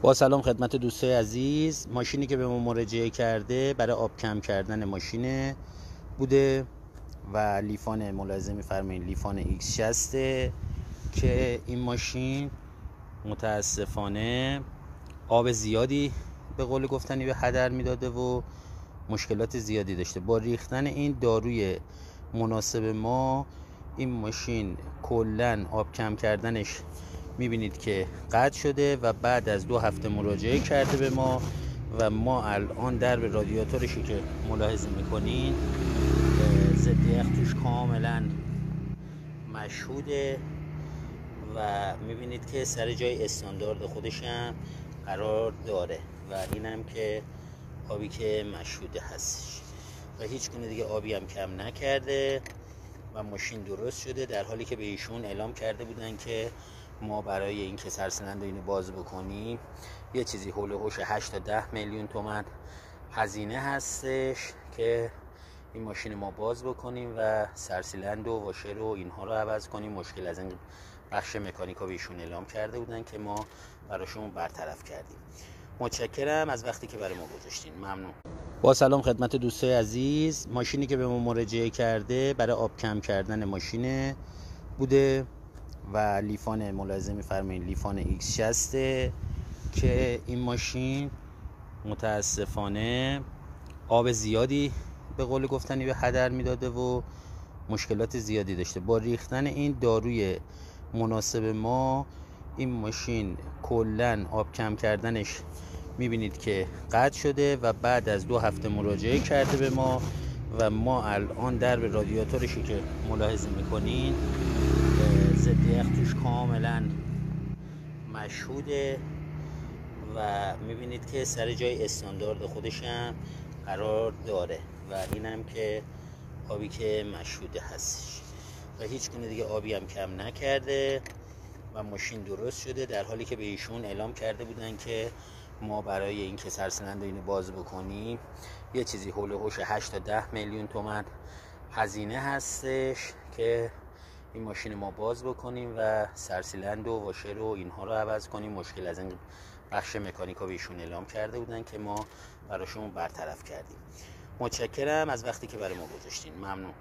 با سلام خدمت دوستای عزیز. ماشینی که به ما مراجعه کرده برای آب کم کردن ماشین بوده و لیفان ملاحظه می‌فرمایید لیفان X60 که این ماشین متاسفانه آب زیادی به قول گفتنی به هدر میداده و مشکلات زیادی داشته. با ریختن این داروی مناسب ما این ماشین کلن آب کم کردنش میبینید که قطع شده و بعد از 2 هفته مراجعه کرده به ما و ما الان درب رادیاتورشی که ملاحظه میکنین ضد یخ توش کاملا مشهوده و میبینید که سر جای استاندارد خودش هم قرار داره و اینم که آبی که مشهوده هستش و هیچ گونه دیگه آبی هم کم نکرده و ماشین درست شده، در حالی که به ایشون اعلام کرده بودن که ما برای این که سرسیلندر اینو باز بکنیم یه چیزی حول و حوش 8 تا 10 میلیون تومان هزینه هستش که این ماشین ما باز بکنیم و سرسیلندر و واشر و اینها رو عوض کنیم. مشکل از این بخش مکانیکا به ایشون اعلام کرده بودن که ما براشون برطرف کردیم. متشکرم از وقتی که برای ما گذاشتین. ممنون. با سلام خدمت دوستای عزیز. ماشینی که به ما مراجعه کرده برای آب کم کردن ماشین بوده و لیفان ملاحظه می‌فرمایید لیفان X60 که این ماشین متاسفانه آب زیادی به قول گفتنی به هدر میداده و مشکلات زیادی داشته. با ریختن این داروی مناسب ما این ماشین کلن آب کم کردنش میبینید که قطع شده و بعد از 2 هفته مراجعه کرده به ما و ما الان درب رادیاتورشی که ملاحظه میکنین ضد یخ توش کاملا مشهوده و میبینید که سر جای استاندارد خودش هم قرار داره و اینم که آبی که مشهوده هستش و هیچ گونه دیگه آبی هم کم نکرده و ماشین درست شده، در حالی که به ایشون اعلام کرده بودن که ما برای این که سرسیلندر اینو باز بکنیم یه چیزی حول و حوش 8 تا 10 میلیون تومان هزینه هستش که این ماشین ما باز بکنیم و سرسیلندر و واشر و اینها رو عوض کنیم. مشکل از این بخش مکانیکا به ایشون اعلام کرده بودن که ما براشون برطرف کردیم. متشکرم از وقتی که برای ما گذاشتین. ممنون.